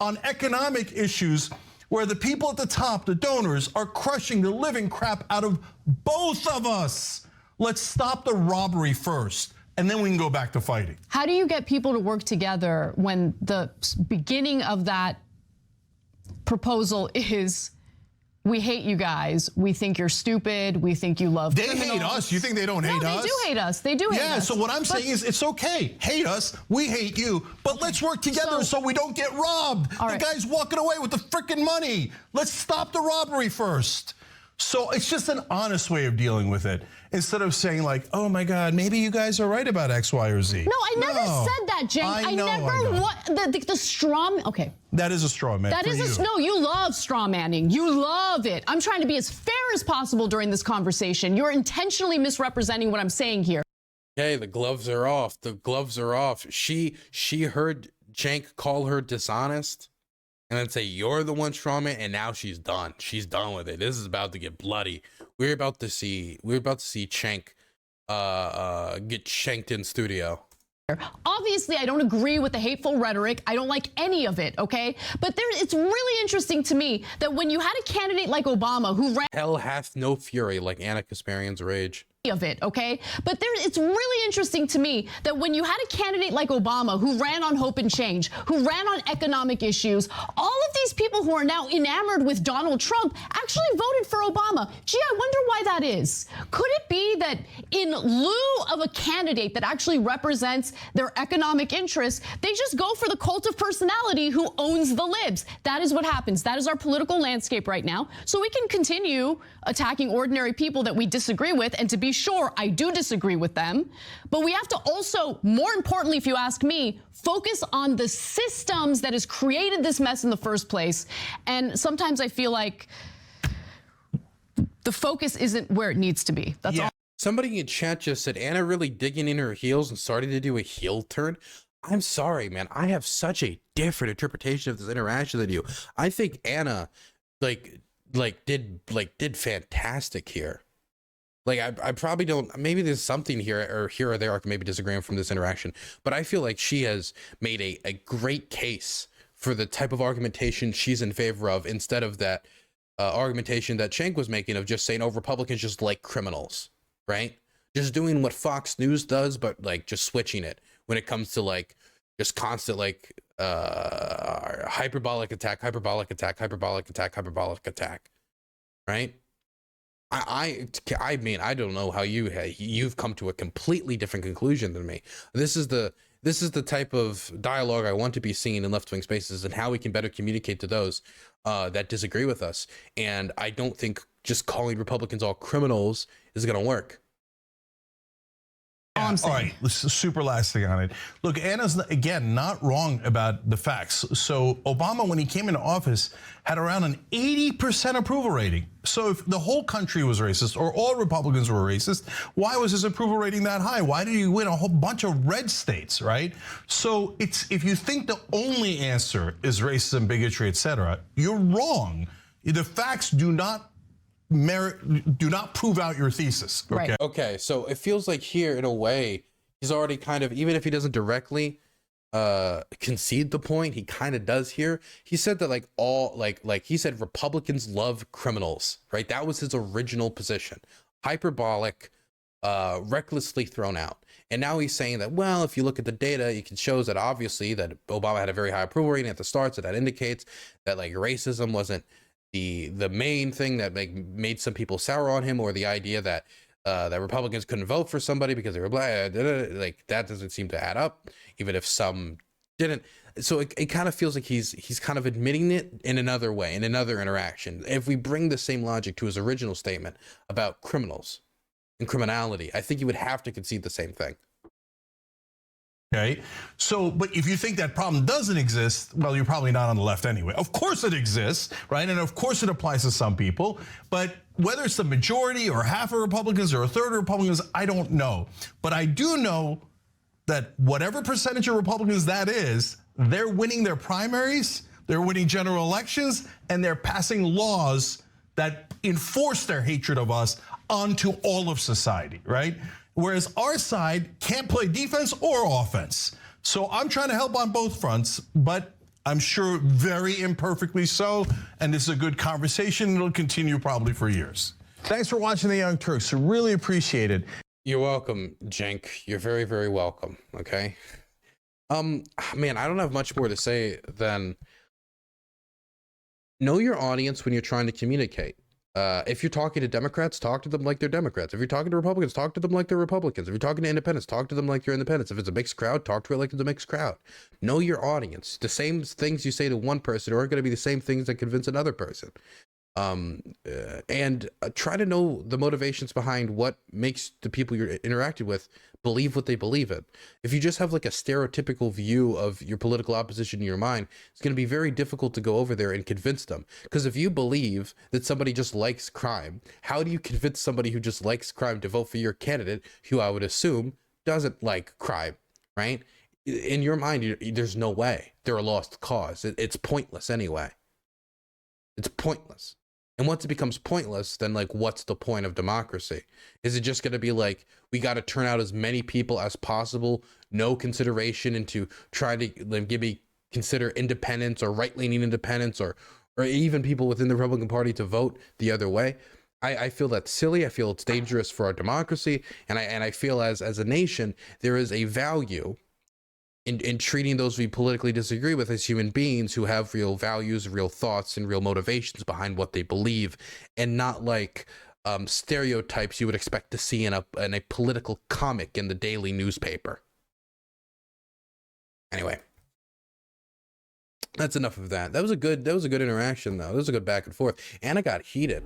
on economic issues where the people at the top, the donors, are crushing the living crap out of both of us. Let's stop the robbery first, and then we can go back to fighting. How do you get people to work together when the beginning of that proposal is We hate you guys. We think you're stupid. We think you love criminals. They hate us. You think they don't hate us? They do hate us. They do hate us. Yeah, so what I'm saying is it's okay. Hate us. We hate you. But let's work together so we don't get robbed. The guy's walking away with the freaking money. Let's stop the robbery first. So it's just an honest way of dealing with it. Instead of saying like, oh my God, maybe you guys are right about X, Y, or Z. No, I never said that, Cenk. I never the straw. Okay. That is a straw man. That is no. You love straw manning. You love it. I'm trying to be as fair as possible during this conversation. You're intentionally misrepresenting what I'm saying here. Hey, the gloves are off. The gloves are off. She heard Cenk call her dishonest, and then say you're the one strawman, and now she's done. She's done with it. This is about to get bloody. We're about to see Cenk get shanked in studio. Obviously, I don't agree with the hateful rhetoric. I don't like any of it, okay? But it's really interesting to me that when you had a candidate like Obama who ran... Hell hath no fury like Anna Kasparian's rage. Of it, okay? But it's really interesting to me that when you had a candidate like Obama who ran on hope and change, who ran on economic issues, all of these people who are now enamored with Donald Trump actually voted for Obama. Gee, I wonder why that is. Could it be that in lieu of a candidate that actually represents their economic interests, they just go for the cult of personality who owns the libs? That is what happens. That is our political landscape right now. So we can continue attacking ordinary people that we disagree with, and to be sure, I do disagree with them, but we have to also, more importantly, if you ask me, focus on the systems that has created this mess in the first place. And sometimes I feel like the focus isn't where it needs to be. That's all. Somebody in chat just said, Anna really digging in her heels and starting to do a heel turn. I'm sorry, man. I have such a different interpretation of this interaction than you. I think Anna, did fantastic here. Like, I probably don't, maybe there's something here or there I can maybe disagree on from this interaction, but I feel like she has made a great case for the type of argumentation she's in favor of, instead of that argumentation that Cenk was making of just saying, oh, Republicans just like criminals, right? Just doing what Fox News does, but like just switching it when it comes to like just constant like hyperbolic attack, right? I mean, I don't know how you've come to a completely different conclusion than me. This is the type of dialogue I want to be seeing in left-wing spaces, and how we can better communicate to those that disagree with us. And I don't think just calling Republicans all criminals is going to work. Yeah, all right, super last thing on it. Look, Anna's, again, not wrong about the facts. So Obama, when he came into office, had around an 80% approval rating. So if the whole country was racist, or all Republicans were racist, why was his approval rating that high? Why did he win a whole bunch of red states, right? So if you think the only answer is racism, bigotry, etc., you're wrong. The facts do not prove out your thesis. Okay? Right. Okay, so it feels like here, in a way, he's already kind of, even if he doesn't directly concede the point, he kind of does here. He said that like he said Republicans love criminals, right? That was his original position. Hyperbolic, recklessly thrown out. And now he's saying that, well, if you look at the data, it shows that obviously that Obama had a very high approval rating at the start, so that indicates that like racism wasn't the main thing that made some people sour on him, or the idea that that Republicans couldn't vote for somebody because they were black. Like, that doesn't seem to add up, even if some didn't. So it kind of feels like he's kind of admitting it in another way, in another interaction. If we bring the same logic to his original statement about criminals and criminality, I think you would have to concede the same thing. Okay, so, but if you think that problem doesn't exist, well, you're probably not on the left anyway. Of course it exists, right? And of course it applies to some people, but whether it's the majority or half of Republicans or a third of Republicans, I don't know. But I do know that whatever percentage of Republicans that is, they're winning their primaries, they're winning general elections, and they're passing laws that enforce their hatred of us onto all of society, right? Whereas our side can't play defense or offense. So I'm trying to help on both fronts, but I'm sure very imperfectly so. And this is a good conversation. It'll continue probably for years. Thanks for watching The Young Turks. Really appreciate it. You're welcome, Cenk. You're very, very welcome. Okay. Man, I don't have much more to say than Know your audience when you're trying to communicate. If you're talking to Democrats, talk to them like they're Democrats. If you're talking to Republicans, talk to them like they're Republicans. If you're talking to independents, talk to them like you're independents. If it's a mixed crowd, talk to it like it's a mixed crowd. Know your audience. The same things you say to one person aren't going to be the same things that convince another person. And try to know the motivations behind what makes the people you're interacting with believe what they believe in. If you just have like a stereotypical view of your political opposition in your mind, it's going to be very difficult to go over there and convince them. Because if you believe that somebody just likes crime, how do you convince somebody who just likes crime to vote for your candidate, who I would assume doesn't like crime, right? In your mind, there's no way. They're a lost cause. It's pointless anyway. It's pointless. And once it becomes pointless, then like, what's the point of democracy? Is it just going to be like, we got to turn out as many people as possible, no consideration into trying to maybe consider independents or right-leaning independents or even people within the Republican Party to vote the other way? I feel that's silly. I feel it's dangerous for our democracy. And I feel as a nation, there is a value in treating those we politically disagree with as human beings who have real values, real thoughts, and real motivations behind what they believe, and not like stereotypes you would expect to see in a political comic in the daily newspaper. Anyway, that's enough of that. That was a good interaction though. That was a good back and forth, and it got heated.